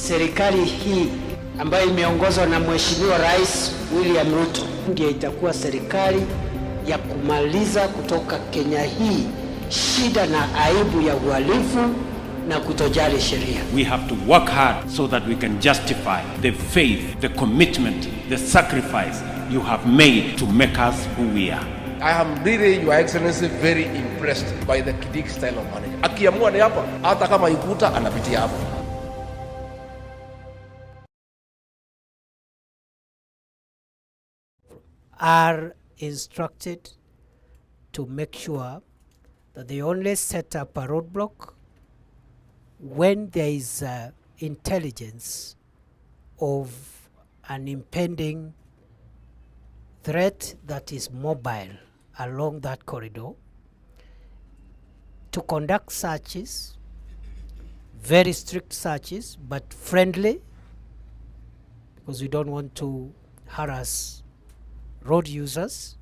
serikali hii ambayo imeongozwa na Mheshimiwa Rais William Ruto ndiyo itakuwa serikali ya kumaliza kutoka Kenya hii shida na aibu ya uhalifu na kutojali sheria. We have to work hard so that we can justify the faith, the commitment, the sacrifice you have made to make us who we are. I am really, Your Excellency, very impressed by the Kidik style of management. Akiamua ni hapa, hata kama ikuta anapitia hapa. Are instructed to make sure that they only set up a roadblock when there is intelligence of an impending threat that is mobile along that corridor, to conduct searches, very strict searches, but friendly, because we don't want to harass road users.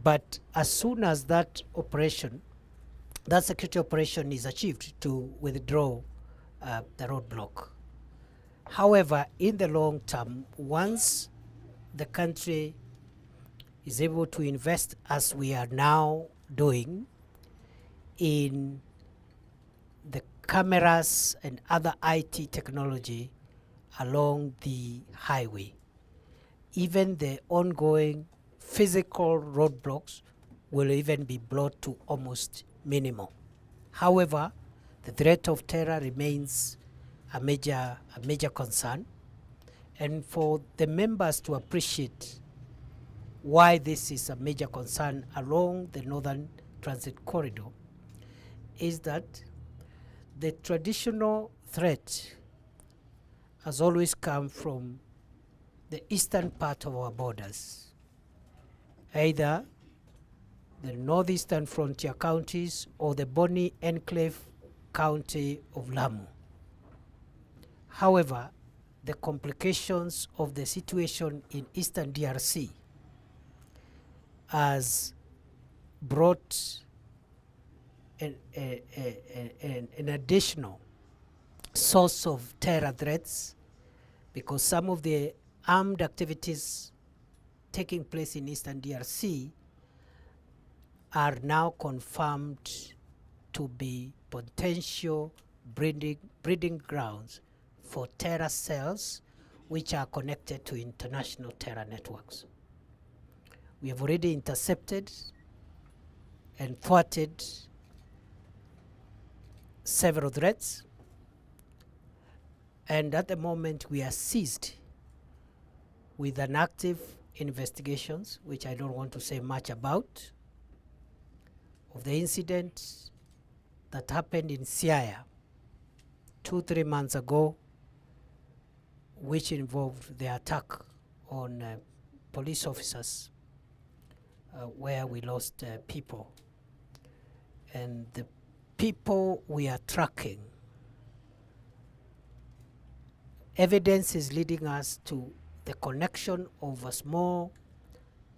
But as soon as that operation, that security operation is achieved, to withdraw the roadblock. However, in the long term, once the country is able to invest, as we are now doing, in the cameras and other IT technology along the highway, even the ongoing physical roadblocks will even be brought to almost minimal. However, the threat of terror remains a major concern, and for the members to appreciate why this is a major concern along the Northern Transit Corridor is that the traditional threat has always come from the eastern part of our borders, either the northeastern frontier counties or the Boni Enclave County of Lamu. However, the complications of the situation in eastern DRC has brought an additional source of terror threats, because some of the armed activities taking place in eastern DRC are now confirmed to be potential breeding grounds for terror cells which are connected to international terror networks. We have already intercepted and thwarted several threats, and at the moment we are seized with an active investigations, which I don't want to say much about, of the incident that happened in Siaya 2-3 months ago, which involved the attack on police officers, where we lost people. And the people we are tracking, evidence is leading us to the connection of a small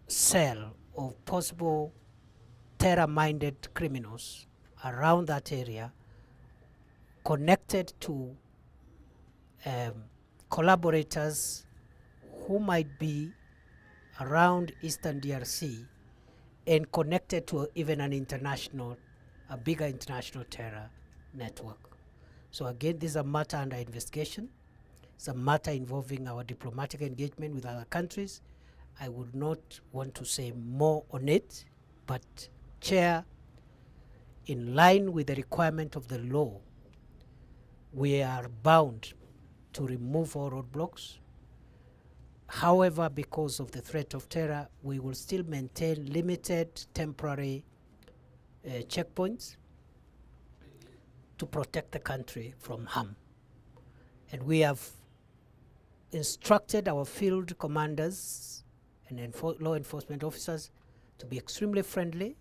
cell of possible terror-minded criminals around that area, connected to collaborators who might be around eastern DRC and connected to even a bigger international terror network. So again, this is a matter under investigation. It's a matter involving our diplomatic engagement with other countries. I would not want to say more on it, but Chair, in line with the requirement of the law, we are bound to remove all roadblocks. However, because of the threat of terror, we will still maintain limited temporary checkpoints to protect the country from harm. And we have instructed our field commanders and law enforcement officers to be extremely friendly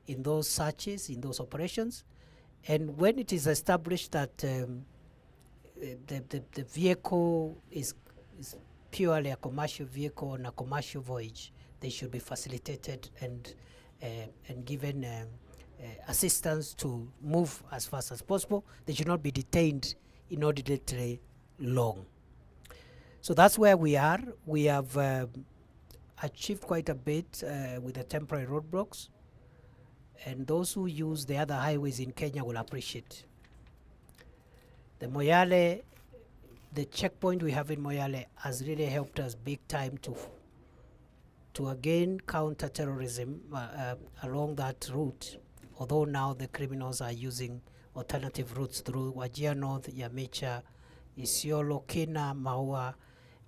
in those searches, in those operations. And when it is established that the vehicle is purely a commercial vehicle on a commercial voyage, they should be facilitated and given assistance to move as fast as possible. They should not be detained inordinately long. So that's where we are. We have achieved quite a bit with the temporary roadblocks, and those who use the other highways in Kenya will appreciate. The Moyale, the checkpoint we have in Moyale has really helped us big time to again counter terrorism along that route, although now the criminals are using alternative routes through Wajir North, Yamicha, Isiolo, Kina, Maua,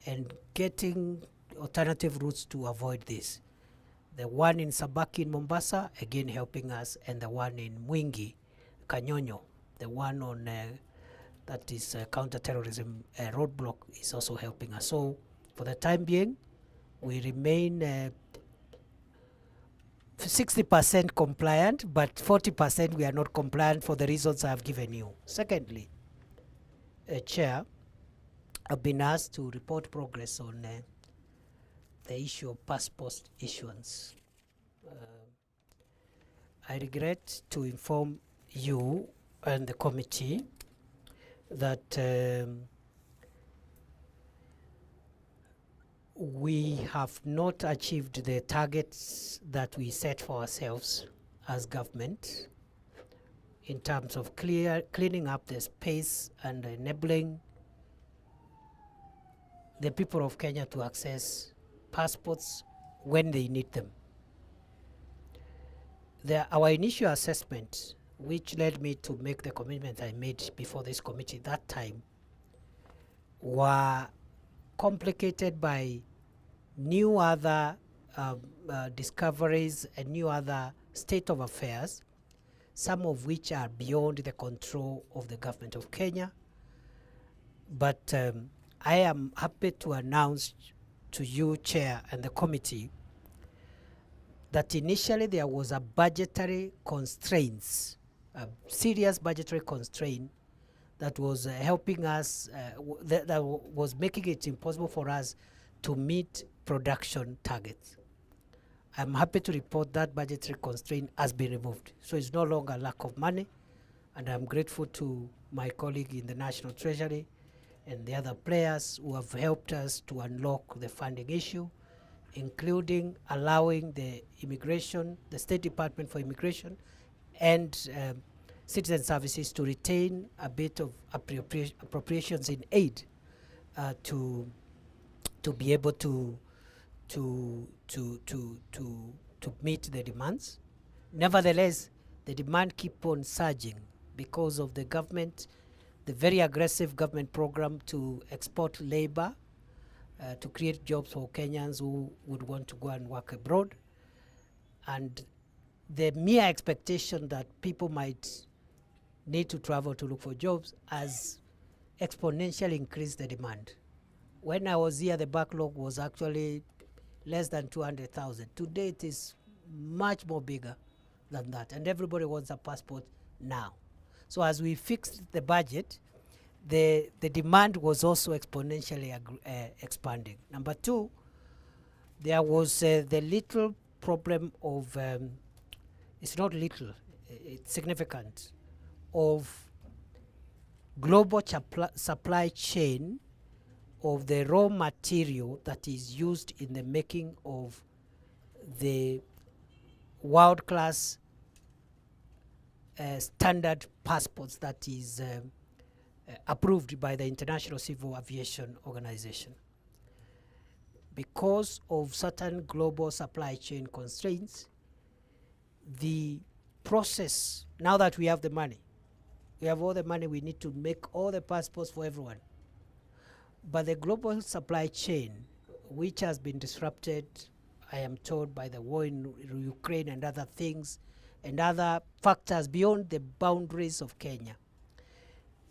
and getting alternative routes to avoid this. The one in Sabaki in Mombasa, again helping us, and the one in Mwingi, Kanyonyo, the one on that is counter-terrorism roadblock is also helping us. So for the time being, we remain 60% compliant, but 40% we are not compliant for the reasons I have given you. Secondly, Chair, I've been asked to report progress on the issue of passport issuance. I regret to inform you and the committee that we have not achieved the targets that we set for ourselves as government in terms of cleaning up the space and enabling the people of Kenya to access passports when they need them. Our initial assessment, which led me to make the commitment I made before this committee that time, were complicated by new other discoveries and new other state of affairs, some of which are beyond the control of the government of Kenya. But I am happy to announce to you, Chair, and the committee that initially there was a budgetary constraints, a serious budgetary constraint that was helping us, that was making it impossible for us to meet production targets. I'm happy to report that budgetary constraint has been removed. So it's no longer lack of money, and I'm grateful to my colleague in the National Treasury and the other players who have helped us to unlock the funding issue, including allowing the State Department for Immigration and Citizen Services to retain a bit of appropriations in aid to be able to meet the demands. Nevertheless, the demand keep on surging because of the government, the very aggressive government program to export labor, to create jobs for Kenyans who would want to go and work abroad, and the mere expectation that people might need to travel to look for jobs has exponentially increased the demand. When I was here, the backlog was actually less than 200,000. Today it is much more bigger than that, and everybody wants a passport now. So as we fixed the budget, the demand was also exponentially expanding. Number two, there was the little problem of, it's not little, it's significant, of global supply chain of the raw material that is used in the making of the world-class standard passports that is approved by the International Civil Aviation Organization. Because of certain global supply chain constraints, the process, now that we have the money, we have all the money we need to make all the passports for everyone. But the global supply chain, which has been disrupted, I am told, by the war in Ukraine and other things, and other factors beyond the boundaries of Kenya,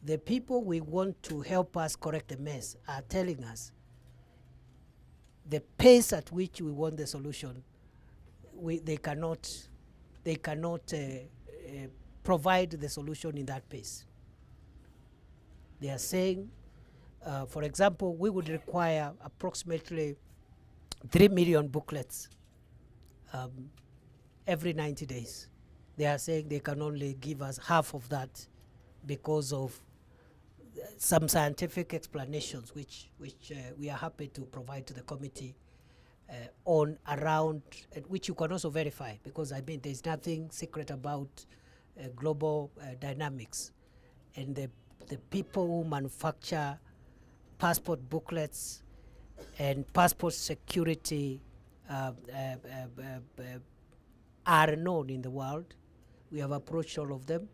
the people we want to help us correct the mess are telling us the pace at which we want the solution, they cannot provide the solution in that pace. They are saying, for example, we would require approximately 3 million booklets every 90 days. They are saying they can only give us half of that because of some scientific explanations which we are happy to provide to the committee on around, which you can also verify, because I mean there's nothing secret about global dynamics, and the people who manufacture passport booklets and passport security are known in the world. We have approached all of them.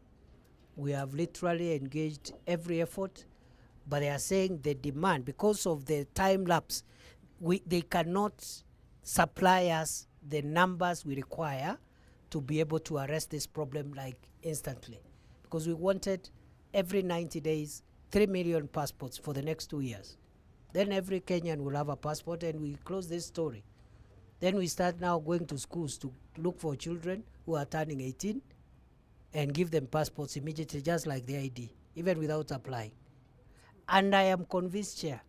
We have literally engaged every effort, but they are saying the demand, because of the time lapse, they cannot supply us the numbers we require to be able to arrest this problem like instantly, because we wanted every 90 days 3 million passports for the next 2 years. Then every Kenyan will have a passport, and we close this story. Then we start now going to schools to look for children who are turning 18 and give them passports immediately, just like the ID, even without applying. And I am convinced, Chair,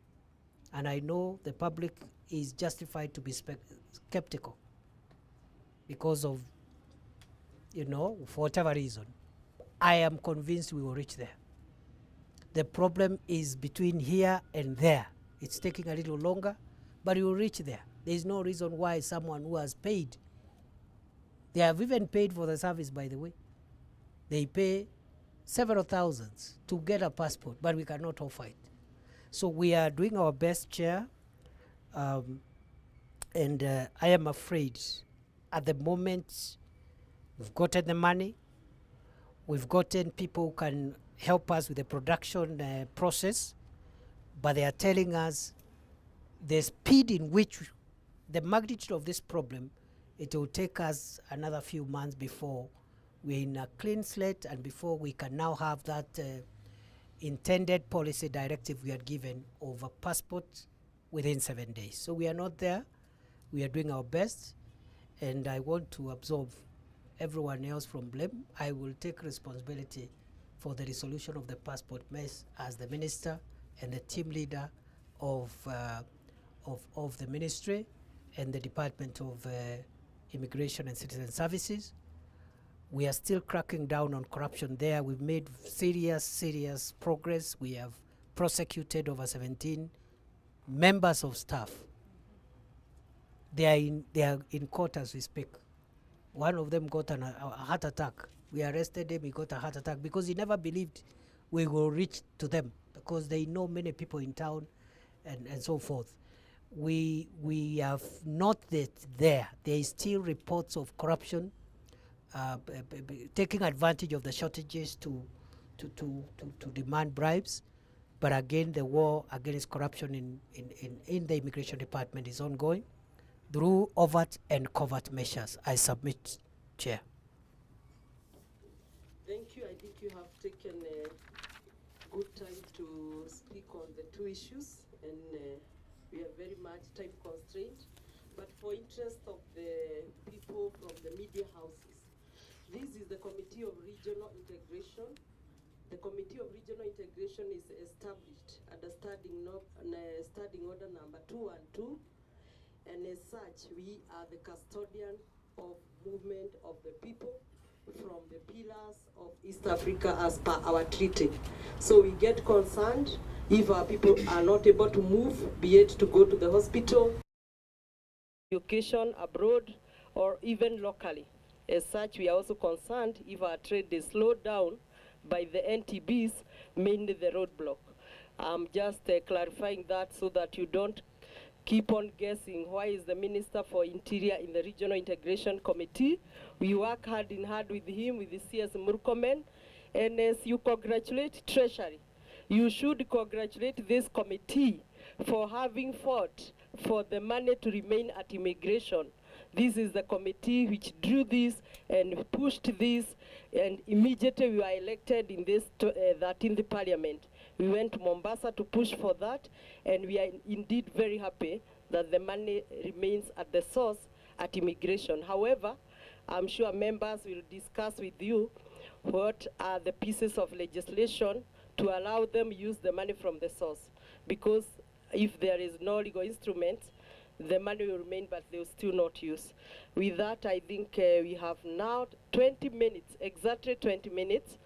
and I know the public is justified to be skeptical because of, for whatever reason. I am convinced we will reach there. The problem is between here and there. It's taking a little longer, but we will reach there. There is no reason why someone who has paid, they have even paid for the service, by the way. They pay several thousands to get a passport, but we cannot offer it. So we are doing our best, Chair, and I am afraid at the moment we've gotten the money, we've gotten people who can help us with the production process, but they are telling us the speed in which the magnitude of this problem, it will take us another few months before we're in a clean slate and before we can now have that intended policy directive we had given over passports within 7 days. So we are not there. We are doing our best, and I want to absolve everyone else from blame. I will take responsibility for the resolution of the passport mess as the minister and the team leader of the ministry and the Department of Immigration and Citizen Services. We are still cracking down on corruption there. We've made serious progress. We have prosecuted over 17 members of staff. They are in court as we speak. One of them got a heart attack. We arrested him, he got a heart attack because he never believed we will reach to them, because they know many people in town and so forth. We have not yet there. There is still reports of corruption, taking advantage of the shortages to demand bribes. But again, the war against corruption in the immigration department is ongoing through overt and covert measures. I submit, Chair. Thank you. I think you have taken a good time to speak on the two issues, and we are very much time constrained. But for interest of the people from the media houses, this is the Committee of Regional Integration. The Committee of Regional Integration is established under Standing Order number 212, and as such, we are the custodian of movement of the people from the pillars of East Africa as per our treaty. So we get concerned if our people are not able to move, be it to go to the hospital, education abroad, or even locally. As such, we are also concerned if our trade is slowed down by the NTBs, mainly the roadblock. I'm just clarifying that so that you don't keep on guessing why is the Minister for Interior in the Regional Integration Committee. We work hand in hand with him, with the CS Murkomen, and as you congratulate Treasury, you should congratulate this committee for having fought for the money to remain at immigration. This is the committee which drew this and pushed this, and immediately we were elected in this 13th Parliament. We went to Mombasa to push for that, and we are indeed very happy that the money remains at the source at immigration. However, I'm sure members will discuss with you what are the pieces of legislation to allow them use the money from the source. Because if there is no legal instrument, the money will remain, but they will still not use. With that, I think we have now 20 minutes, exactly 20 minutes,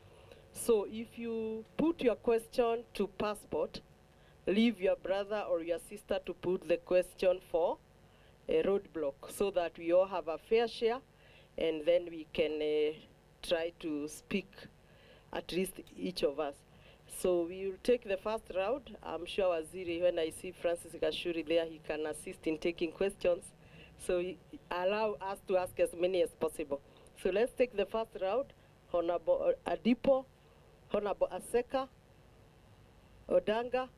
So if you put your question to passport, leave your brother or your sister to put the question for a roadblock so that we all have a fair share, and then we can try to speak, at least each of us. So we will take the first round. I'm sure Waziri, when I see Francis Gashuri there, he can assist in taking questions. So allow us to ask as many as possible. So let's take the first round. Honorable Adipo, Honorable Aseka, Odanga,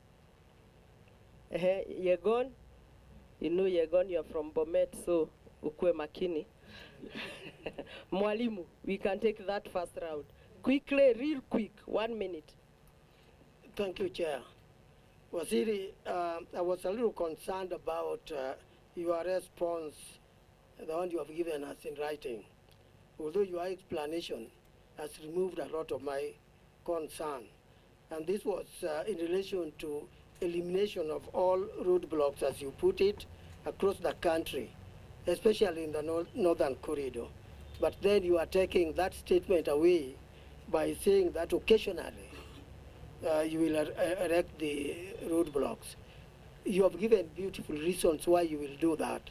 Yegon. You know Yegon, you're from Bomet, so ukwe makini. Mwalimu, we can take that first round. Quickly, real quick, 1 minute. Thank you, Chair. Waziri, I was a little concerned about your response, the one you have given us in writing. Although your explanation has removed a lot of my concern. And this was in relation to elimination of all roadblocks, as you put it, across the country, especially in the northern corridor. But then you are taking that statement away by saying that occasionally you will erect the roadblocks. You have given beautiful reasons why you will do that,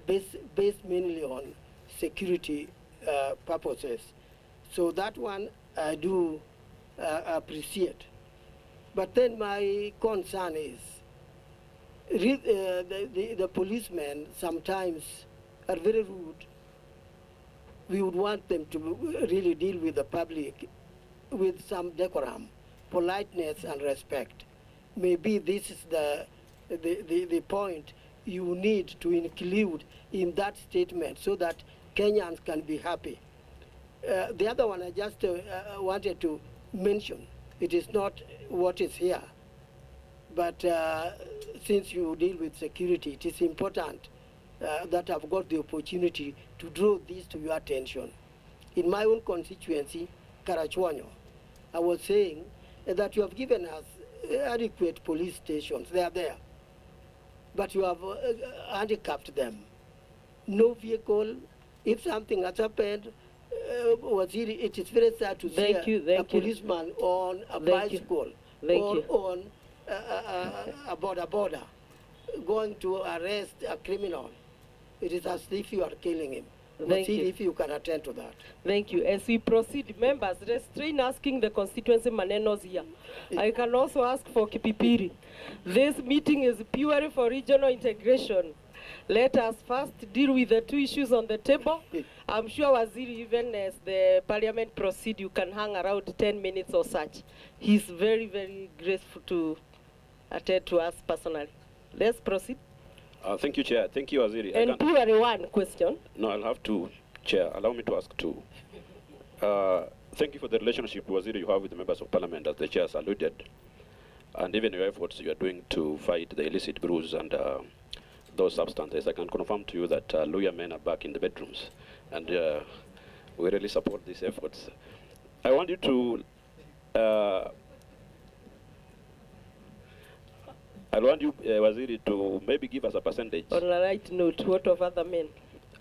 based mainly on security purposes. So that one I do appreciate. But then my concern is the policemen sometimes are very rude. We would want them to really deal with the public with some decorum, politeness and respect. Maybe this is the point you need to include in that statement so that Kenyans can be happy. The other one I just wanted to mention, it is not what is here, but since you deal with security, it is important that I've got the opportunity to draw this to your attention. In my own constituency, Karachuanyo, I was saying that you have given us adequate police stations. They are there. But you have handicapped them. No vehicle. If something has happened, it is very sad to see a policeman on a bicycle or on a border going to arrest a criminal. It is as if you are killing him. If you can attend to that. Thank you. As we proceed, members, restrain asking the constituency manenos here. I can also ask for Kipipiri. This meeting is purely for regional integration. Let us first deal with the two issues on the table. I'm sure Waziri, even as the parliament proceed, you can hang around 10 minutes or such. He's very, very grateful to attend to us personally. Let's proceed. Thank you, Chair. Thank you, Waziri. And purely one question. No, I'll have two, Chair. Allow me to ask two. Thank you for the relationship, Waziri, you have with the members of parliament, as the Chair has alluded, and even your efforts you are doing to fight the illicit brews and those substances. I can confirm to you that lawyer men are back in the bedrooms, and we really support these efforts. I want you to I want you, Waziri, to maybe give us a percentage. On a right note, what of other men?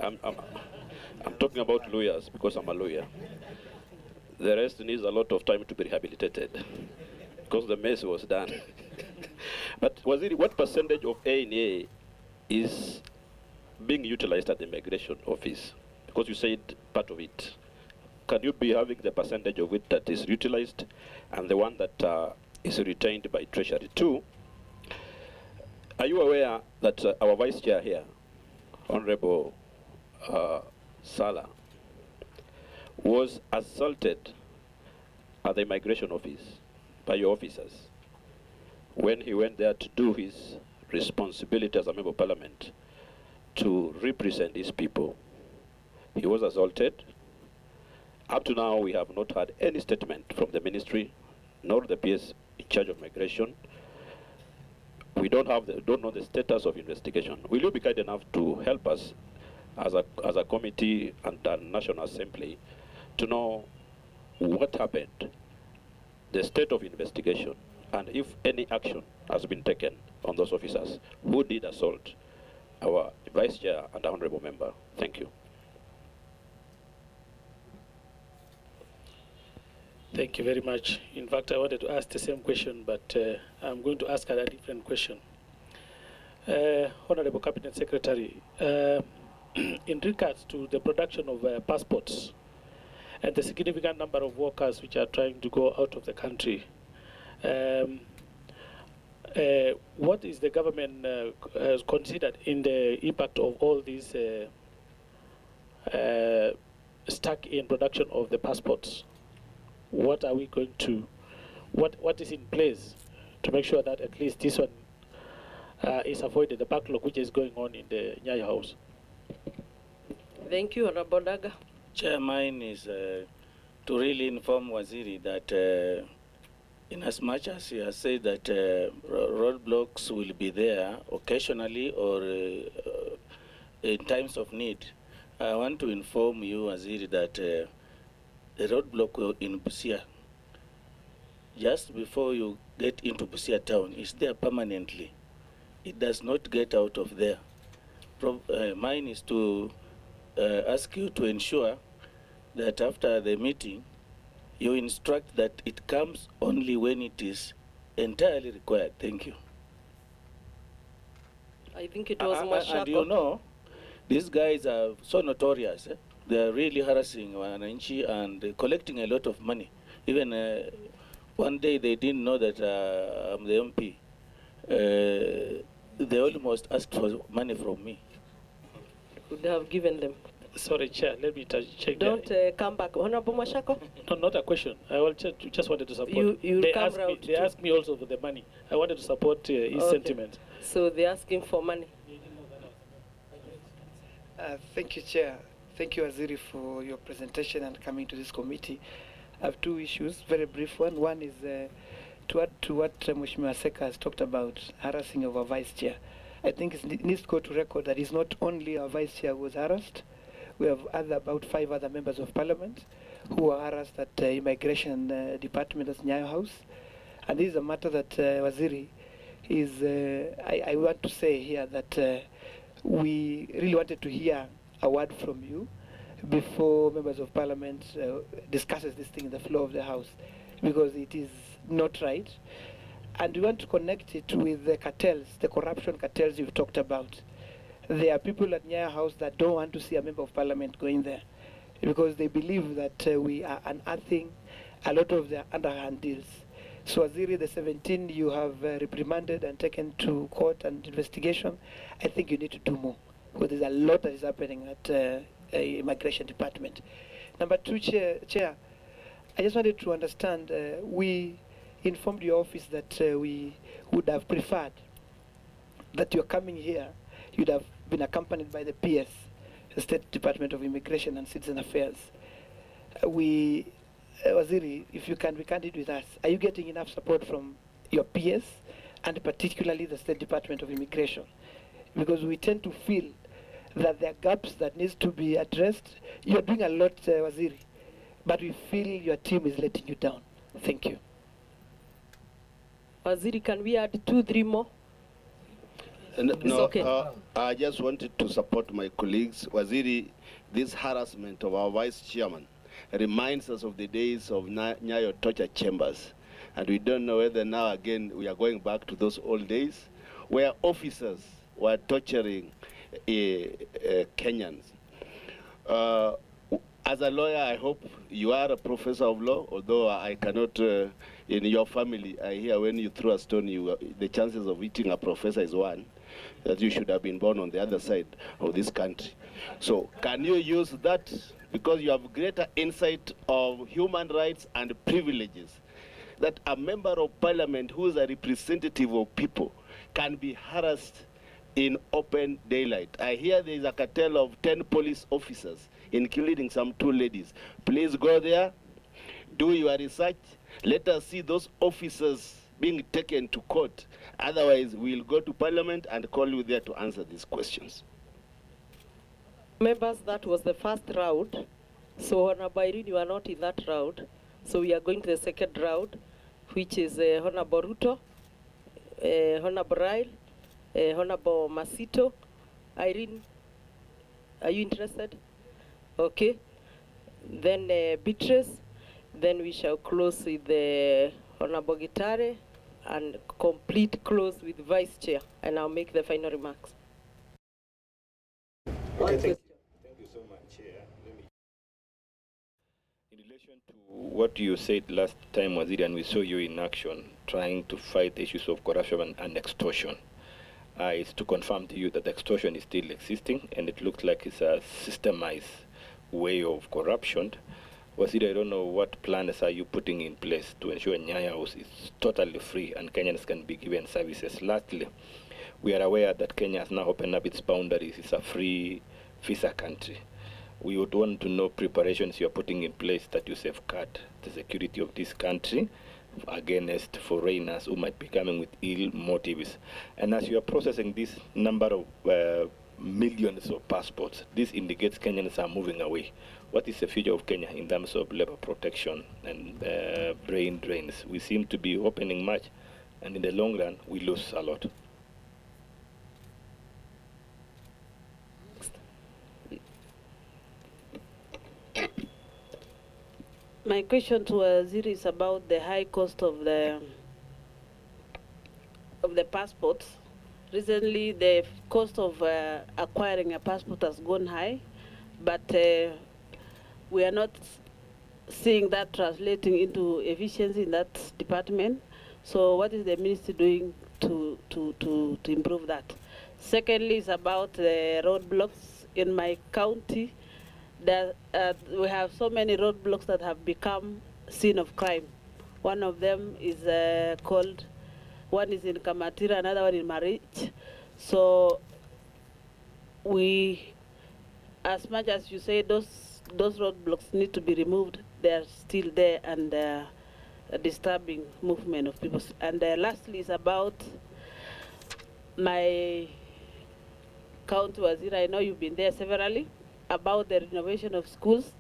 I'm talking about lawyers because I'm a lawyer. The rest needs a lot of time to be rehabilitated because the mess was done. But Waziri, what percentage of A&A is being utilized at the immigration office? Because you said part of it. Can you be having the percentage of it that is utilized and the one that is retained by Treasury? Two, are you aware that our Vice Chair here, Honorable Salah, was assaulted at the immigration office by your officers when he went there to do his responsibility as a member of parliament to represent his people? He was assaulted. Up to now, we have not had any statement from the ministry, nor the PS in charge of migration. We don't know the status of investigation. Will you be kind enough to help us as a committee and the National Assembly to know what happened, the state of investigation, and if any action has been taken on those officers who did assault our Vice Chair and Honorable Member? Thank you. Thank you very much. In fact, I wanted to ask the same question, but I'm going to ask a different question. Honorable Cabinet Secretary, in regards to the production of passports and the significant number of workers which are trying to go out of the country, what is the government considered in the impact of all these stuck in production of the passports? What are we going to, what is in place to make sure that at least this one is avoided, the backlog which is going on in the Nyayo House? Thank you, Honorable Daga. Chair, mine is to really inform Waziri that in as much as he has said that roadblocks will be there occasionally or in times of need, I want to inform you, Waziri, that the roadblock in Busia, just before you get into Busia town, is there permanently. It does not get out of there. Mine is to ask you to ensure that after the meeting, you instruct that it comes only when it is entirely required. Thank you. I think it was Mashako. And you know, these guys are so notorious. They are really harassing Wananchi and collecting a lot of money. Even one day they didn't know that I'm the MP. They almost asked for money from me. Would have given them. Sorry, Chair, let me check. Don't come back. Honorable Mashako? No, not a question. I will just wanted to support. They asked me also for the money. I wanted to support his sentiment. So they're asking for money. Thank you, Chair. Thank you, Waziri, for your presentation and coming to this committee. I have two issues, very brief one. One is to add to what Mheshimiwa Seka has talked about, harassing of our Vice Chair. I think it needs to go to record that it's not only our Vice Chair who was harassed. We have about 5 other members of Parliament who were harassed at Immigration Department at Nyayo House. And this is a matter that, Waziri, is, I want to say here that we really wanted to hear a word from you before members of Parliament discusses this thing in the floor of the House, because it is not right. And we want to connect it with the cartels, the corruption cartels you've talked about. There are people at Nyayo House that don't want to see a member of Parliament going there because they believe that we are unearthing a lot of their underhand deals. So Waziri, the 17 you have reprimanded and taken to court and investigation, I think you need to do more, because there's a lot that is happening at Immigration Department. Number 2, Chair, I just wanted to understand, we informed your office that we would have preferred that you're coming here, you'd have been accompanied by the PS, the State Department of Immigration and Citizen Affairs. Waziri, if you can be candid with us, are you getting enough support from your PS and particularly the State Department of Immigration? Because we tend to feel that there are gaps that needs to be addressed. You're doing a lot, Waziri, but we feel your team is letting you down. Thank you. Waziri, can we add 2, 3 more? No, okay. I just wanted to support my colleagues. Waziri, this harassment of our vice chairman reminds us of the days of Nyayo torture chambers. And we don't know whether now again we are going back to those old days where officers were torturing Kenyans. As a lawyer, I hope you are a professor of law, although I cannot, in your family, I hear when you throw a stone, the chances of eating a professor is 1, that you should have been born on the other side of this country. So can you use that, because you have greater insight of human rights and privileges, that a member of Parliament who is a representative of people can be harassed in open daylight? I hear there is a cartel of 10 police officers, including some 2 ladies. Please go there, do your research. Let us see those officers being taken to court. Otherwise, we'll go to Parliament and call you there to answer these questions. Members, that was the first round. So, Honorable Irene, you are not in that round. So we are going to the second round, which is Honorable Ruto, Honorable Rail, Honorable Masito. Irene, are you interested? Okay. Then Beatrice, Then we shall close with the Honorable Gitare and complete close with Vice Chair, and I'll make the final remarks. Okay, thank you so much, Chair. In relation to what you said last time, Waziri, and we saw you in action trying to fight issues of corruption and extortion, is to confirm to you that extortion is still existing, and it looks like it's a systemized way of corruption. Waziri, I don't know what plans are you putting in place to ensure Nyaya House is totally free and Kenyans can be given services. Lastly, we are aware that Kenya has now opened up its boundaries. It's a free visa country. We would want to know preparations you are putting in place that you safeguard the security of this country against foreigners who might be coming with ill motives. And as you are processing this number of millions of passports, this indicates Kenyans are moving away. What is the future of Kenya in terms of labor protection and brain drains? We seem to be opening much, and in the long run, we lose a lot. My question to Waziri is about the high cost of the passports. Recently, the cost of acquiring a passport has gone high, but we are not seeing that translating into efficiency in that department. So what is the ministry doing to improve that? Secondly, is about the roadblocks in my county. That we have so many roadblocks that have become scene of crime. One of them is one is in Kamatira, another one in Marich. So we, as much as you say those roadblocks need to be removed, they are still there and disturbing movement of people. And lastly is about my county Waziri. I know you've been there severally, about the renovation of schools,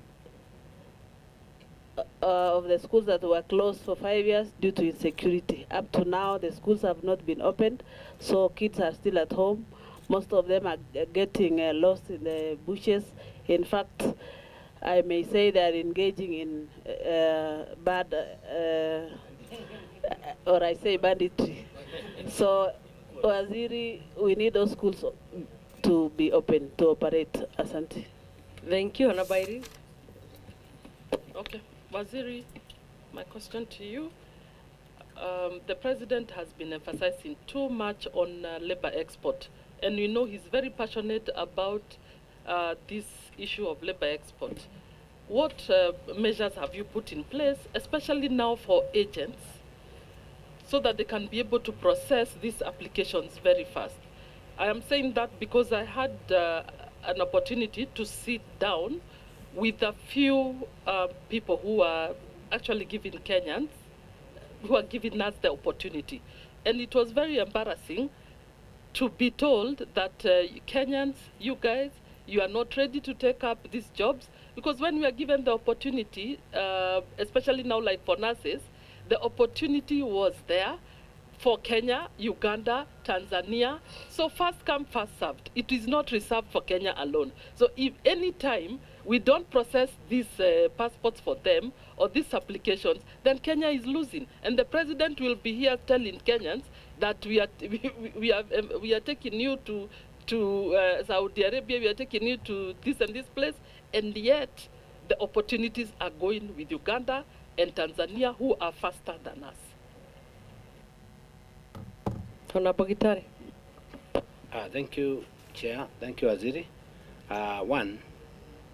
of the schools that were closed for 5 years due to insecurity. Up to now, the schools have not been opened, so kids are still at home. Most of them are getting lost in the bushes. In fact, I may say they are engaging in bad, or I say banditry. So, Waziri, we need those schools to be open, to operate. Asante. Thank you, Anabairi. Okay, Waziri, my question to you. The president has been emphasizing too much on labor export, and you know he's very passionate about this issue of labor export. What measures have you put in place, especially now for agents, so that they can be able to process these applications very fast? I am saying that because I had an opportunity to sit down with a few people who are actually giving Kenyans, who are giving us the opportunity. And it was very embarrassing to be told that Kenyans, you guys, you are not ready to take up these jobs, because when we are given the opportunity, especially now like for nurses, the opportunity was there for Kenya, Uganda, Tanzania. So first come, first served. It is not reserved for Kenya alone. So if any time we don't process these passports for them or these applications, then Kenya is losing. And the president will be here telling Kenyans that we are taking you to Saudi Arabia, we are taking you to this and this place, and yet the opportunities are going with Uganda and Tanzania, who are faster than us. Honorable Gitare. Thank you, Chair. Thank you, Waziri. One,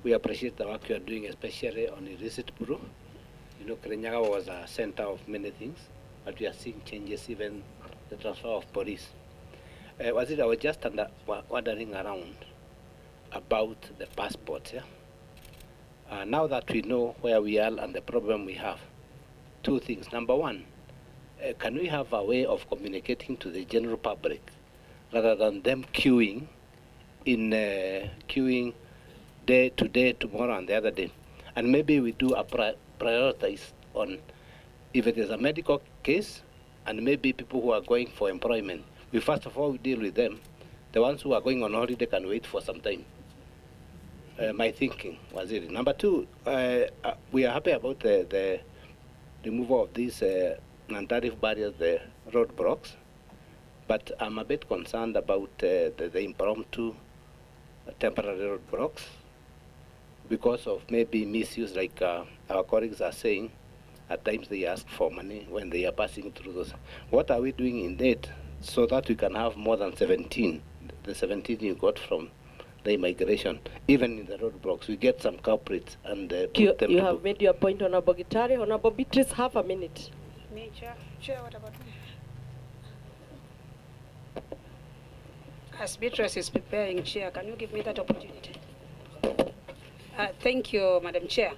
we appreciate the work you are doing, especially on the illicit bureau. You know, Kirinyaga was a center of many things, but we are seeing changes, even the transfer of police. Waziri, I was just wandering around about the passports. Yeah? Now that we know where we are and the problem we have, two things. Number one, can we have a way of communicating to the general public rather than them queuing day to day, tomorrow and the other day? And maybe we do a prioritize on if it is a medical case and maybe people who are going for employment. We first of all deal with them. The ones who are going on holiday can wait for some time. My thinking, Waziri. Number two, we are happy about the removal of these non-tariff barriers, the roadblocks. But I'm a bit concerned about the impromptu temporary roadblocks because of maybe misuse, like our colleagues are saying. At times they ask for money when they are passing through those. What are we doing in it so that we can have more than 17, the 17 you got from the immigration, even in the roadblocks, we get some culprits and put them You to have made your point, Honorable Gitari. Honorable Beatrice, half a minute. Me, Chair. Chair, what about me? As Beatrice is preparing, Chair, can you give me that opportunity? Thank you, Madam Chair.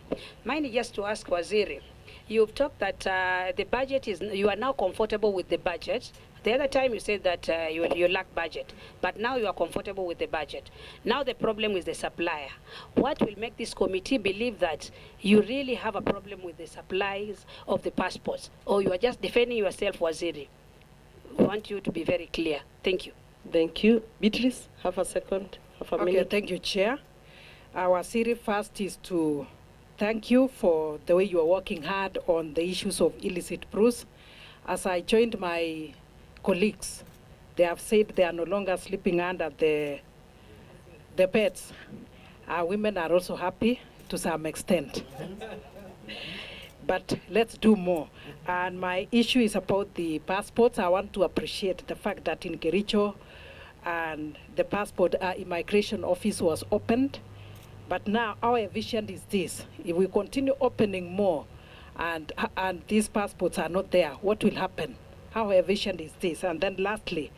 Mine is just to ask Waziri. You've talked that the budget is, you are now comfortable with the budget. The other time you said that you lack budget, but now you are comfortable with the budget. Now the problem is the supplier. What will make this committee believe that you really have a problem with the supplies of the passports, or you are just defending yourself, Waziri? We want you to be very clear. Thank you. Thank you. Beatrice, half a second, half a minute. Thank you, Chair. Our Waziri, first is to thank you for the way you are working hard on the issues of illicit brews. As I joined my colleagues, they have said they are no longer sleeping under the beds. Our women are also happy to some extent. But let's do more. And my issue is about the passports. I want to appreciate the fact that in Kericho, and the passport immigration office was opened. But now our vision is this: if we continue opening more and these passports are not there, what will happen? Our vision is this. And then lastly,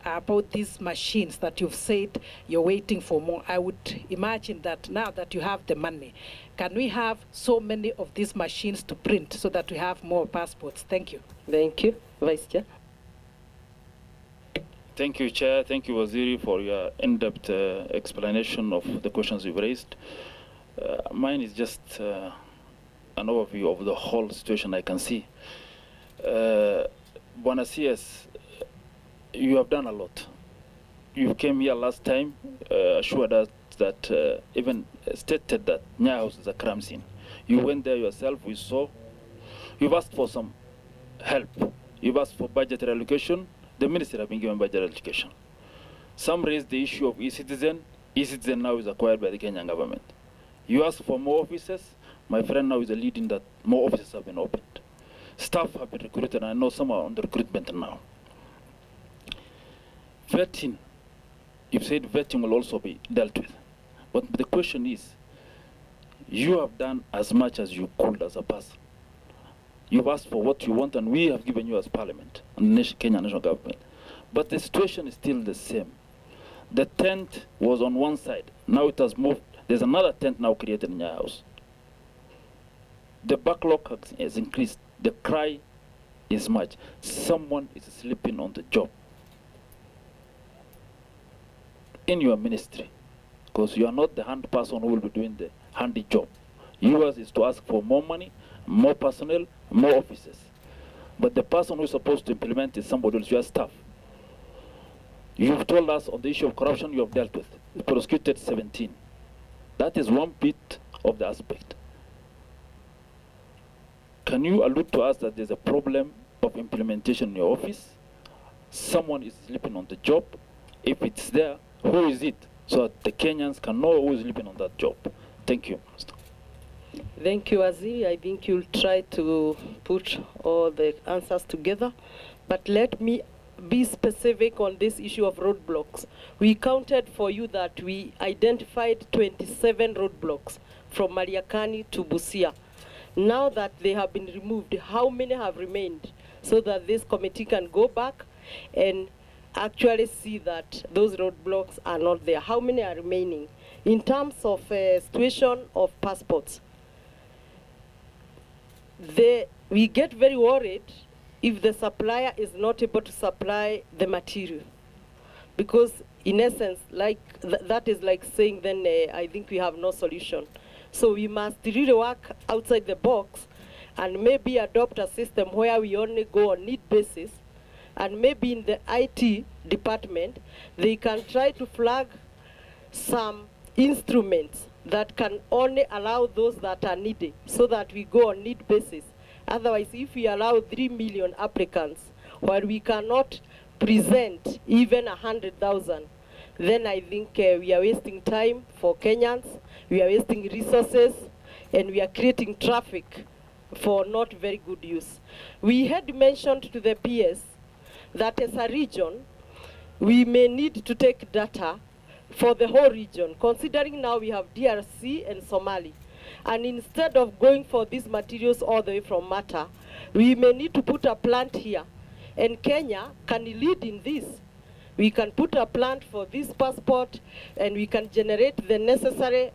about these machines that you've said you're waiting for more, I would imagine that now that you have the money, can we have so many of these machines to print so that we have more passports? Thank you. Thank you. Vice Chair. Thank you, Chair. Thank you, Waziri, for your in-depth explanation of the questions you've raised. Mine is just an overview of the whole situation I can see. Buona CS, you have done a lot. You came here last time, assured us that even stated that Nya House is a crime scene. You went there yourself, we saw. You've asked for some help. You've asked for budgetary allocation. The minister have been given budget allocation. Some raised the issue of e-citizen. E-citizen now is acquired by the Kenyan government. You asked for more officers. My friend now is leading that more offices have been opened. Staff have been recruited, and I know some are on the recruitment now. Vetting, you said vetting will also be dealt with. But the question is, you have done as much as you could as a person. You've asked for what you want, and we have given you as parliament and the Kenyan national government. But the situation is still the same. The tent was on one side. Now it has moved. There's another tent now created in your house. The backlog has increased. The cry is much. Someone is sleeping on the job. In your ministry, because you are not the hand person who will be doing the handy job. Yours is to ask for more money, more personnel, more officers. But the person who is supposed to implement is somebody else, your staff. You've told us on the issue of corruption you have dealt with. You prosecuted 17. That is one bit of the aspect. Can you allude to us that there's a problem of implementation in your office? Someone is sleeping on the job. If it's there, who is it? So that the Kenyans can know who is sleeping on that job. Thank you, Mr. Thank you, Waziri. I think you'll try to put all the answers together. But let me be specific on this issue of roadblocks. We counted for you that we identified 27 roadblocks from Mariakani to Busia. Now that they have been removed, how many have remained? So that this committee can go back and actually see that those roadblocks are not there. How many are remaining? In terms of situation of passports, we get very worried if the supplier is not able to supply the material. Because in essence, like that is like saying then I think we have no solution. So we must really work outside the box and maybe adopt a system where we only go on need basis, and maybe in the IT department, they can try to flag some instruments that can only allow those that are needed, so that we go on need basis Otherwise, if we allow 3 million applicants while we cannot present even 100,000, then I think we are wasting time for Kenyans, we are wasting resources, and we are creating traffic for not very good use. We had mentioned to the PS that as a region, we may need to take data for the whole region, considering now we have DRC and Somali. And instead of going for these materials all the way from Mata, we may need to put a plant here. And Kenya can lead in this. We can put a plant for this passport, and we can generate the necessary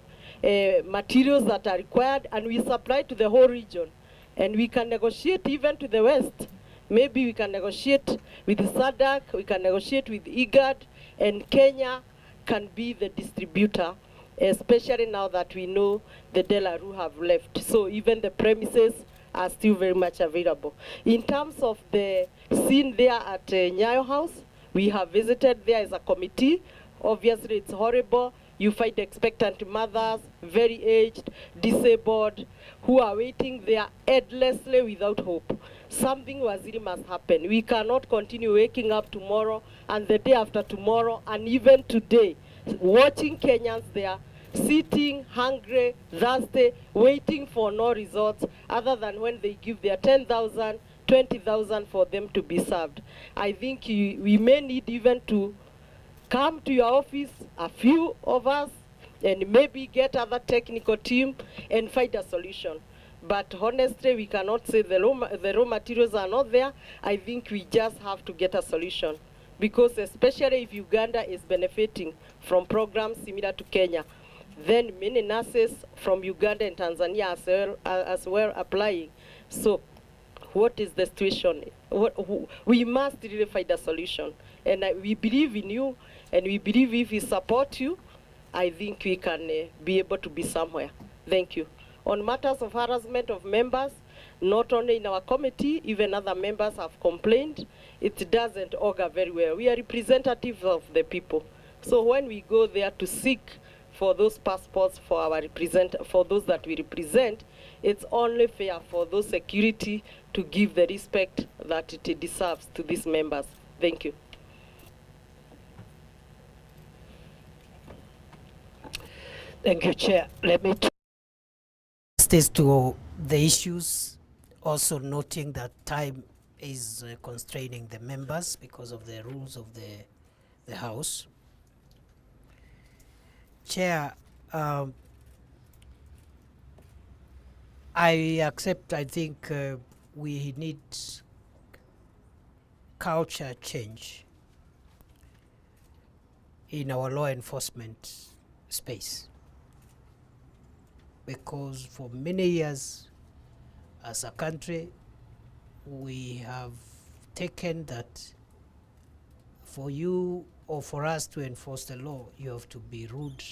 materials that are required, and we supply to the whole region. And we can negotiate even to the west. Maybe we can negotiate with SADC, we can negotiate with IGAD, and Kenya can be the distributor, especially now that we know the Delaru have left. So even the premises are still very much available. In terms of the scene there at Nyayo House, we have visited there as a committee. Obviously, it's horrible. You find expectant mothers, very aged, disabled, who are waiting there endlessly without hope. Something Waziri must happen. We cannot continue waking up tomorrow and the day after tomorrow and even today, watching Kenyans there, sitting, hungry, thirsty, waiting for no results other than when they give their 10,000, 20,000 for them to be served. I think we may need even to come to your office, a few of us, and maybe get other technical team and find a solution. But honestly, we cannot say the raw materials are not there. I think we just have to get a solution. Because especially if Uganda is benefiting from programs similar to Kenya, then many nurses from Uganda and Tanzania as well applying. So what is the situation? We must really find a solution. And we believe in you, and we believe if we support you, I think we can be able to be somewhere. Thank you. On matters of harassment of members, not only in our committee, even other members have complained, it doesn't augur very well. We are representatives of the people. So when we go there to seek for those passports for for those that we represent, it's only fair for those security to give the respect that it deserves to these members. Thank you. Thank you, Chair. Let me justice to the issues, also noting that time is constraining the members because of the rules of the House. Chair, I accept, I think we need culture change in our law enforcement space. Because for many years, as a country, we have taken that for you or for us to enforce the law, you have to be rude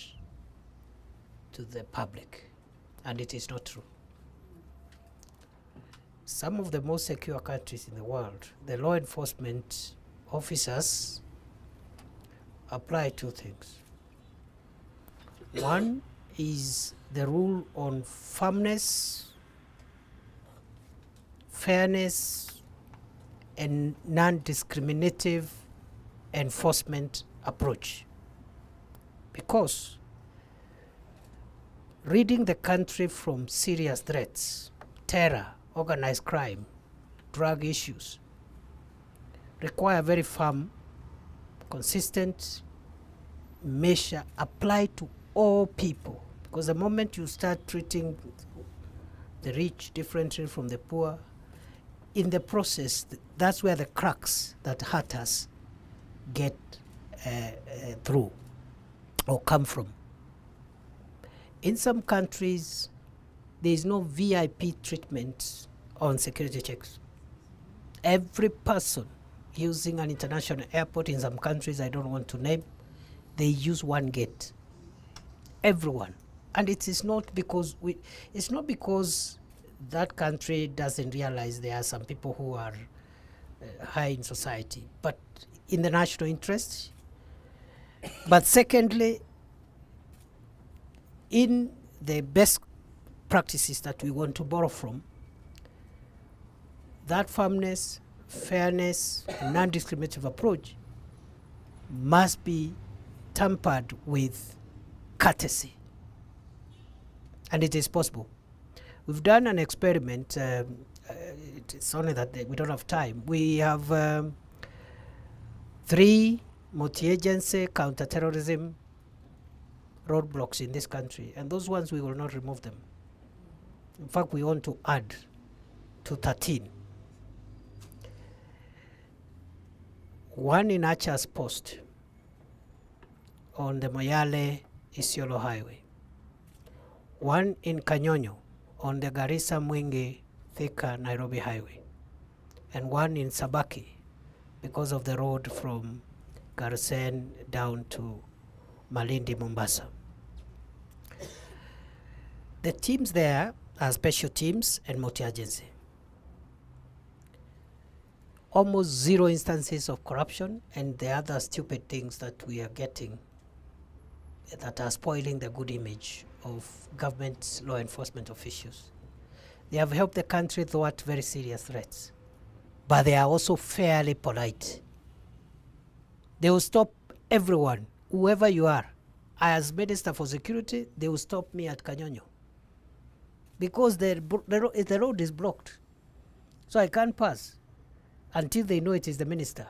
to the public. And it is not true. Some of the most secure countries in the world, the law enforcement officers apply two things. One is the rule on firmness, fairness, and non-discriminative enforcement approach. Because ridding the country from serious threats, terror, organized crime, drug issues, require very firm, consistent measure applied to all people. Because the moment you start treating the rich differently from the poor, in the process, that's where the cracks that hurt us get through or come from. In some countries, there is no VIP treatment on security checks. Every person using an international airport in some countries I don't want to name, they use one gate. Everyone. And it is not because it's not because that country doesn't realize there are some people who are high in society, but in the national interest. But secondly, in the best practices that we want to borrow from, that firmness, fairness, and non-discriminative approach must be tempered with courtesy. And it is possible. We've done an experiment. It's only that we don't have time. We have 3 multi-agency counter-terrorism roadblocks in this country, and those ones we will not remove them. In fact, we want to add to 13. One in Achas Post on the Moyale Isiolo Highway. One in Kanyonyo on the Garissa Mwingi Thika Nairobi Highway. And one in Sabaki because of the road from Garsen down to Malindi, Mombasa. The teams there are special teams and multi-agency. Almost 0 instances of corruption and the other stupid things that we are getting that are spoiling the good image of government law enforcement officials. They have helped the country thwart very serious threats, but they are also fairly polite. They will stop everyone, whoever you are. As Minister for Security, they will stop me at Kanyonyo because the road is blocked. So I can't pass until they know it is the minister.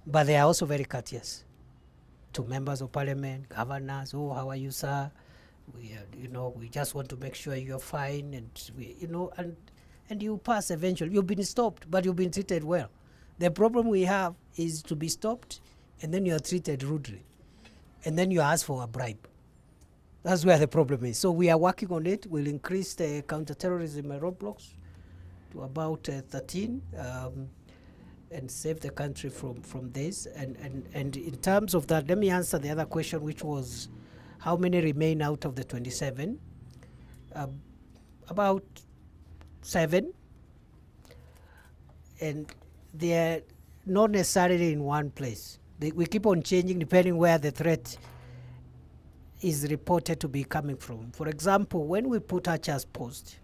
But they are also very courteous to members of parliament, governors. Oh, how are you, sir? We just want to make sure you're fine, and and you pass eventually. You've been stopped, but you've been treated well. The problem we have is to be stopped, and then you are treated rudely, and then you ask for a bribe. That's where the problem is. So we are working on it. We'll increase the counter-terrorism roadblocks to about 13. And save the country from this. And in terms of that, let me answer the other question, which was how many remain out of the 27? About 7. And they're not necessarily in one place. We keep on changing depending where the threat is reported to be coming from. For example, when we put Achas Post,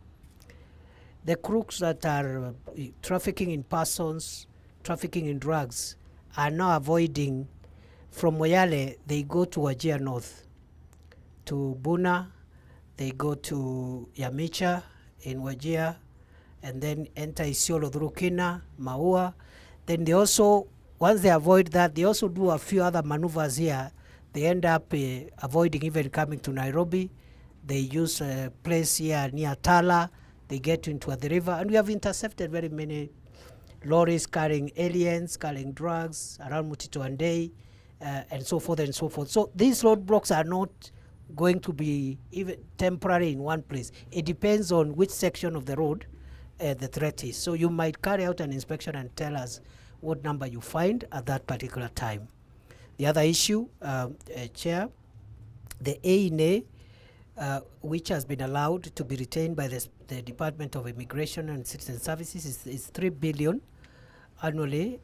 the crooks that are trafficking in persons, trafficking in drugs, are now avoiding from Moyale. They go to Wajir North, to Buna, they go to Yamicha in Wajir, and then enter Isiolo through Kina, Maua. Then they also, once they avoid that, they also do a few other maneuvers here. They end up avoiding even coming to Nairobi. They use a place here near Tala. They get into the river, and we have intercepted very many lorries carrying aliens, carrying drugs around Mutito and Day, and so forth and so forth. So these roadblocks are not going to be even temporary in one place. It depends on which section of the road the threat is. So you might carry out an inspection and tell us what number you find at that particular time. The other issue, Chair, the A&A, which has been allowed to be retained by the Department of Immigration and Citizen Services is 3 billion annually.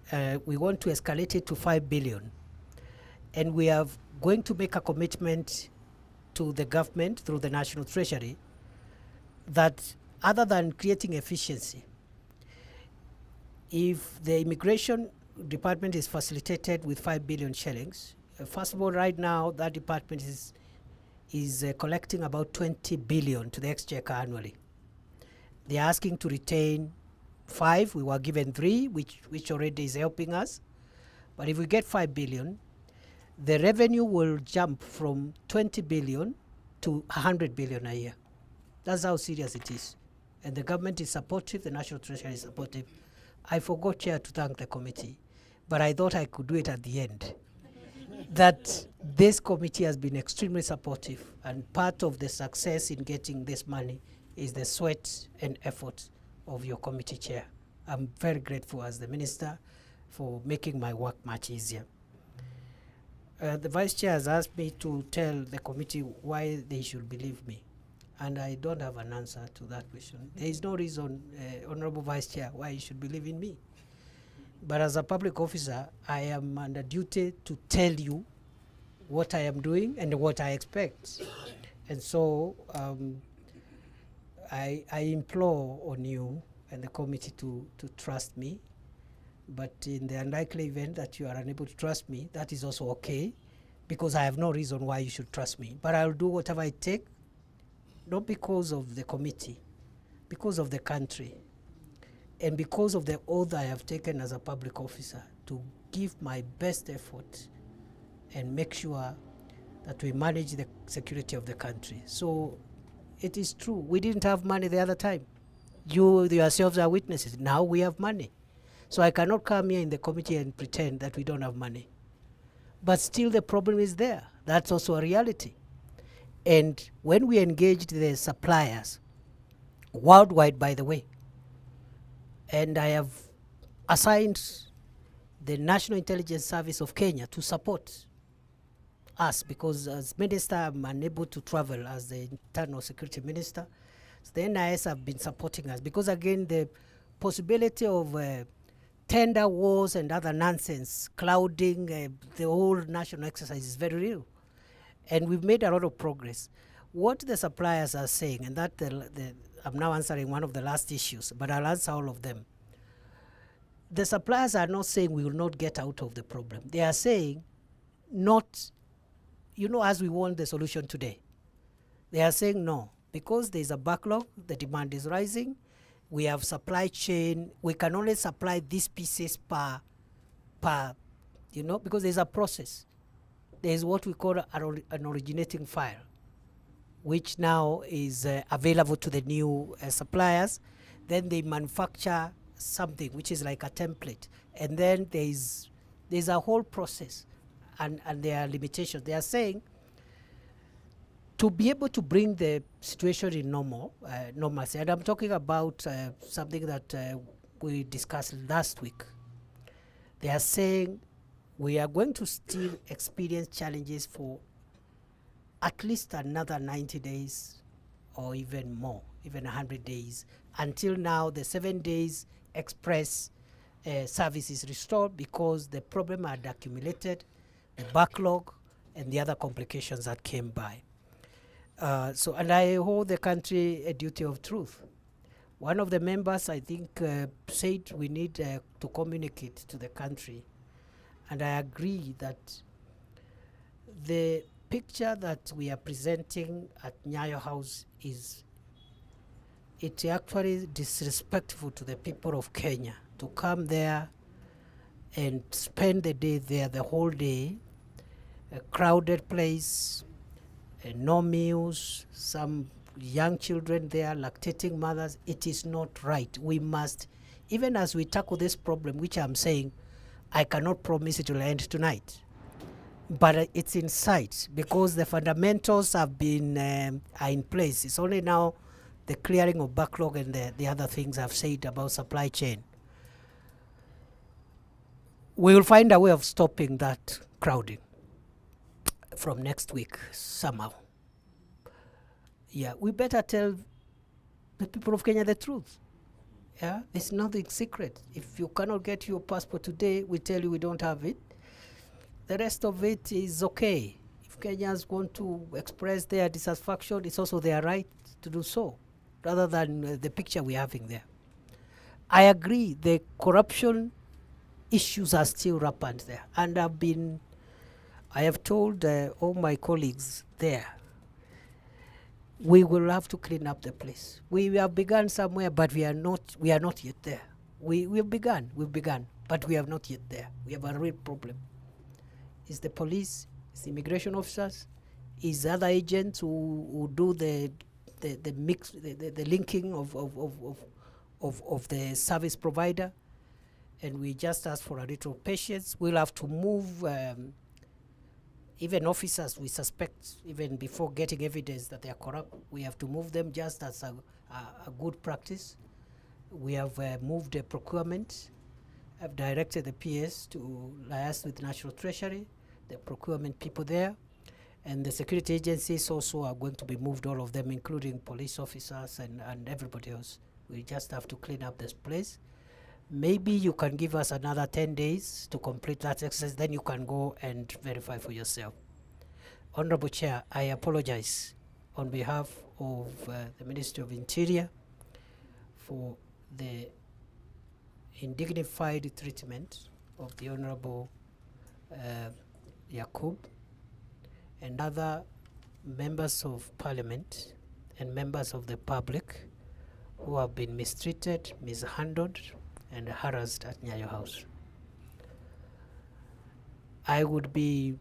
We want to escalate it to 5 billion. And we are going to make a commitment to the government through the National Treasury that other than creating efficiency, if the Immigration Department is facilitated with 5 billion shillings, first of all, right now, that department is collecting about 20 billion to the exchequer annually. They're asking to retain 5. We were given 3, which already is helping us. But if we get 5 billion, the revenue will jump from 20 billion to 100 billion a year. That's how serious it is. And the government is supportive, the National Treasury is supportive. I forgot, Chair, to thank the committee, but I thought I could do it at the end. That this committee has been extremely supportive, and part of the success in getting this money is the sweat and effort of your committee chair. I'm very grateful as the minister for making my work much easier. The vice chair has asked me to tell the committee why they should believe me, and I don't have an answer to that question. There is no reason, Honorable Vice Chair, why you should believe in me. But as a public officer, I am under duty to tell you what I am doing and what I expect. And so I implore on you and the committee to trust me. But in the unlikely event that you are unable to trust me, that is also okay, because I have no reason why you should trust me. But I'll do whatever I take, not because of the committee, because of the country, and because of the oath I have taken as a public officer to give my best effort and make sure that we manage the security of the country. So it is true, we didn't have money the other time. You yourselves are witnesses. Now we have money. So I cannot come here in the committee and pretend that we don't have money. But still the problem is there. That's also a reality. And when we engaged the suppliers, worldwide by the way, and I have assigned the National Intelligence Service of Kenya to support us, because as minister I'm unable to travel as the internal security minister. So the NIS have been supporting us, because again the possibility of tender wars and other nonsense clouding the whole national exercise is very real. And we've made a lot of progress. What the suppliers are saying, and that I'm now answering one of the last issues, but I'll answer all of them. The suppliers are not saying we will not get out of the problem. They are saying not, as we want the solution today. They are saying no, because there's a backlog, the demand is rising, we have supply chain, we can only supply these pieces per because there's a process. There's what we call an originating file, which now is available to the new suppliers. Then they manufacture something which is like a template, and then there's a whole process, and there are limitations. They are saying to be able to bring the situation in normalcy, and I'm talking about something that we discussed last week. They are saying we are going to still experience challenges for at least another 90 days or even more, even 100 days, until now the 7 days express service is restored, because the problem had accumulated, the backlog and the other complications that came by. And I hold the country a duty of truth. One of the members, I think, said we need to communicate to the country, and I agree that the picture that we are presenting at Nyayo House is actually disrespectful to the people of Kenya to come there and spend the day there, the whole day, a crowded place, no meals, some young children there, lactating mothers. It is not right. We must, even as we tackle this problem, which I'm saying, I cannot promise it will end tonight, but it's in sight, because the fundamentals have been are in place. It's only now the clearing of backlog and the other things I've said about supply chain. We will find a way of stopping that crowding from next week somehow. Yeah, we better tell the people of Kenya the truth. Yeah, it's nothing secret. If you cannot get your passport today, we tell you we don't have it. The rest of it is okay. If Kenyans want to express their dissatisfaction, it's also their right to do so, rather than the picture we're having there. I agree, the corruption issues are still rampant there, and I have told all my colleagues there, we will have to clean up the place. We have begun somewhere, but we are not yet there. We've begun, but we are not yet there. We have a real problem. It's the police, it's the immigration officers, it's other agents who do the mix, the linking of the service provider, and we just ask for a little patience. We'll have to move even officers we suspect, even before getting evidence that they are corrupt, we have to move them just as a good practice. We have moved the procurement. I've directed the PS to liaise with National Treasury, the procurement people there, and the security agencies also are going to be moved, all of them, including police officers and everybody else. We just have to clean up this place. Maybe you can give us another 10 days to complete that exercise, then you can go and verify for yourself. Honorable Chair, I apologize on behalf of the Ministry of Interior for the indignified treatment of the Honorable Yakub and other members of Parliament and members of the public who have been mistreated, mishandled, and harassed at Nyayo House. I would be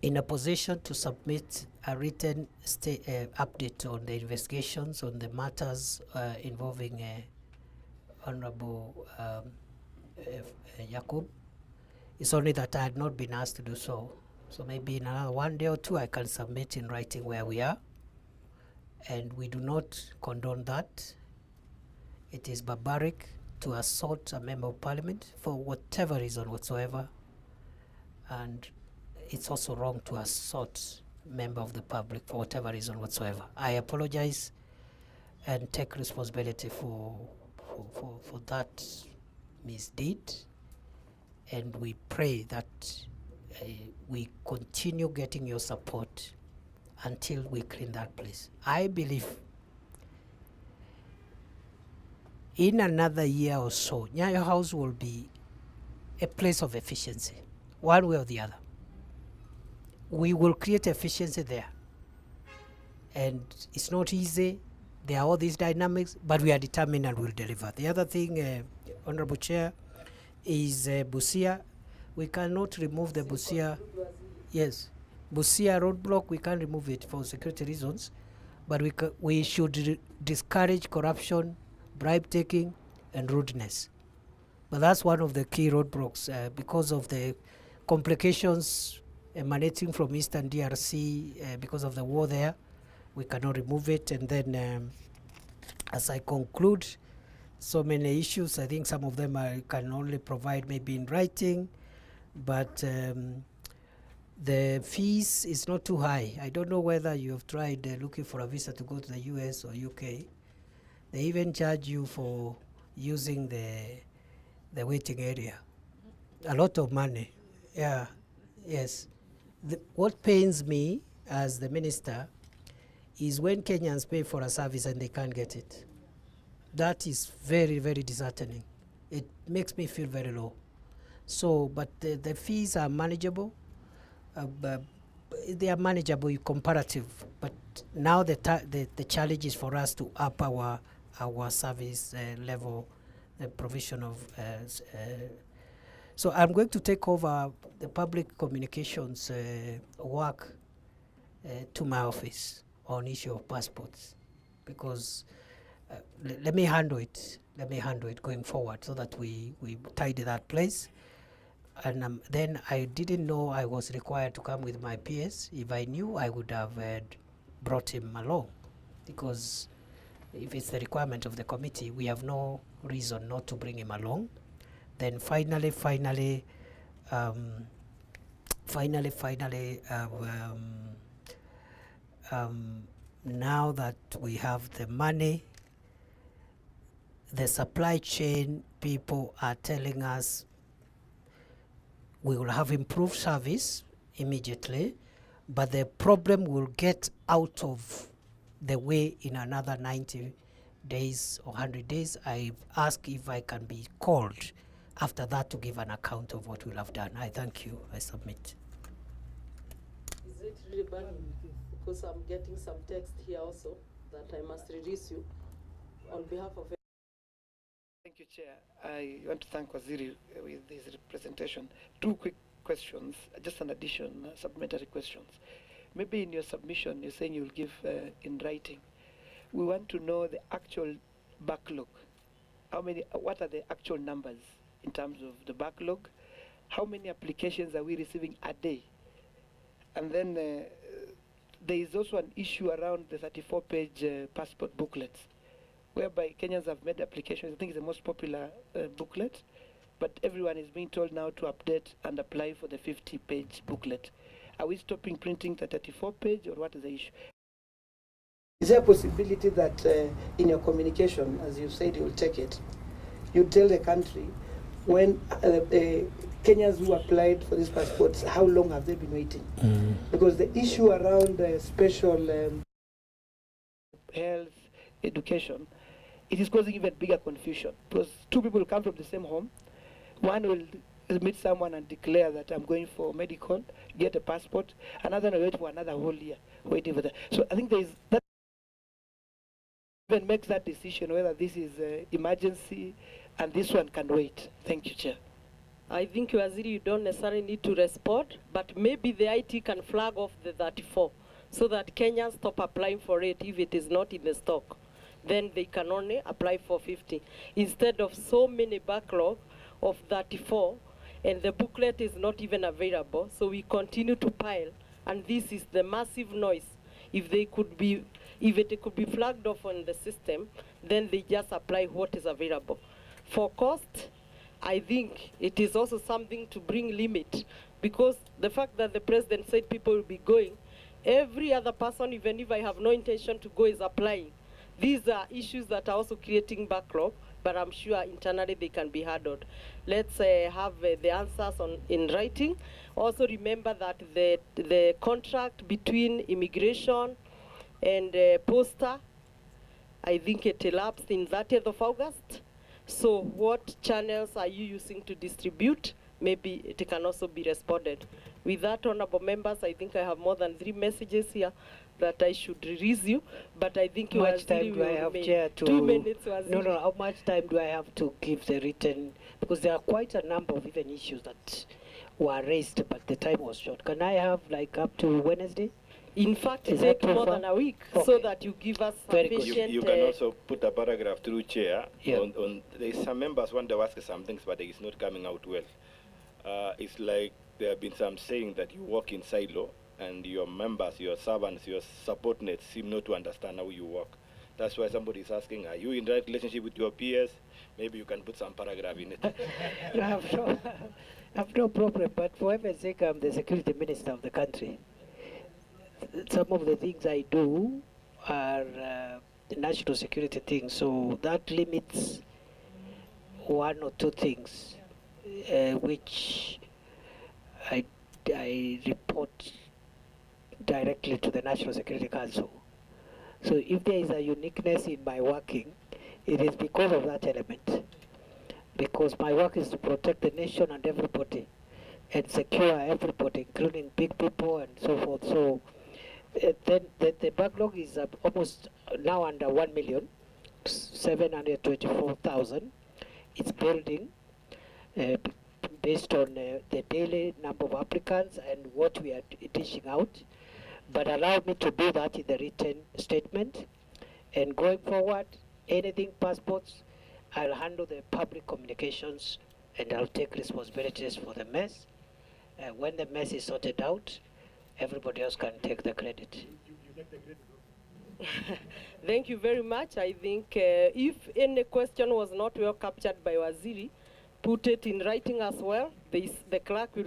in a position to submit a written update on the investigations on the matters involving Honorable Yakub. It's only that I had not been asked to do so. So maybe in another 1 day or two I can submit in writing where we are. And we do not condone that. It is barbaric to assault a member of parliament for whatever reason whatsoever. And it's also wrong to assault a member of the public for whatever reason whatsoever. I apologize and take responsibility for that misdeed. And we pray that we continue getting your support until we clean that place. I believe in another year or so, Nyayo House will be a place of efficiency, one way or the other. We will create efficiency there. And it's not easy. There are all these dynamics, but we are determined and will deliver. The other thing, Honorable Chair, is Busia. We cannot remove the Busia. Yes. Busia roadblock, we can't remove it for security reasons, but we should discourage corruption, bribe taking, and rudeness. But that's one of the key roadblocks because of the complications emanating from Eastern DRC because of the war there. We cannot remove it. And then as I conclude, so many issues, I think some of them I can only provide maybe in writing, but the fees is not too high. I don't know whether you have tried looking for a visa to go to the US or UK. They even charge you for using the waiting area. A lot of money. Yeah, yes. What pains me as the minister is when Kenyans pay for a service and they can't get it. That is very, very disheartening. It makes me feel very low. So, but the fees are manageable. They are manageable comparative, but now the challenge is for us to up our service level, the provision of. So I'm going to take over the public communications work to my office on issue of passports, because let me handle it. Let me handle it going forward so that we tidy that place. And then I didn't know I was required to come with my PS. If I knew, I would have brought him along, because if it's the requirement of the committee, we have no reason not to bring him along. Then finally, now that we have the money, the supply chain people are telling us we will have improved service immediately, but the problem will get out of the way in another 90 days or 100 days. I've asked if I can be called after that to give an account of what we'll have done. I thank you. I submit. Is it really bad? Because I'm getting some text here also that I must release you on behalf of. Thank you, Chair. I want to thank Waziri with this representation. Two quick questions, just an addition, supplementary questions. Maybe in your submission, you're saying you'll give in writing. We want to know the actual backlog. What are the actual numbers in terms of the backlog? How many applications are we receiving a day? And then there is also an issue around the 34-page passport booklets, whereby Kenyans have made applications. I think it's the most popular booklet, but everyone is being told now to update and apply for the 50-page booklet. Are we stopping printing the 34-page, or what is the issue? Is there a possibility that in your communication, as you said, you'll take it, you tell the country when Kenyans who applied for these passports, how long have they been waiting? Because the issue around special health, education, it is causing even bigger confusion, because two people come from the same home. One will meet someone and declare that I'm going for medical, get a passport. Another will wait for another whole year waiting for that. So I think there is that even makes that decision whether this is emergency and this one can wait. Thank you, Chair. I think, Waziri, you don't necessarily need to respond, but maybe the IT can flag off the 34 so that Kenyans stop applying for it if it is not in the stock. Then they can only apply for 50. Instead of so many backlog of 34, and the booklet is not even available, so we continue to pile, and this is the massive noise. If it could be flagged off on the system, then they just apply what is available. For cost, I think it is also something to bring limit, because the fact that the president said people will be going, every other person, even if I have no intention to go, is applying. These are issues that are also creating backlog, but I'm sure internally they can be handled. Let's have the answers in writing. Also remember that the contract between immigration and posta, I think it elapsed in 30th of August. So what channels are you using to distribute? Maybe it can also be responded. With that, honorable members, I think I have more than 3 messages here that I should release you, but I think how much time do I have, Chair, to... 2 minutes, Waziri. No, how much time do I have to give the written, because there are quite a number of even issues that were raised, but the time was short. Can I have like up to Wednesday? In fact, it takes more than a week, so that you give us sufficient... You can also put a paragraph through, Chair. Yeah. Some members want to ask some things, but it's not coming out well. It's like there have been some saying that you work in silo, and your members, your servants, your subordinates seem not to understand how you work. That's why somebody is asking, are you in right relationship with your peers? Maybe you can put some paragraph in it. I have no problem, but for heaven's sake, I'm the security minister of the country. Some of the things I do are national security things, so that limits 1 or 2 things which I report directly to the National Security Council. So if there is a uniqueness in my working, it is because of that element. Because my work is to protect the nation and everybody, and secure everybody, including big people and so forth. So then the backlog is almost now under 1,724,000. It's building based on the daily number of applicants and what we are dishing out. But allow me to do that in the written statement. And going forward, anything passports, I'll handle the public communications and I'll take responsibilities for the mess. When the mess is sorted out, everybody else can take the credit. Thank you very much. I think if any question was not well captured by Waziri, put it in writing as well. The clerk will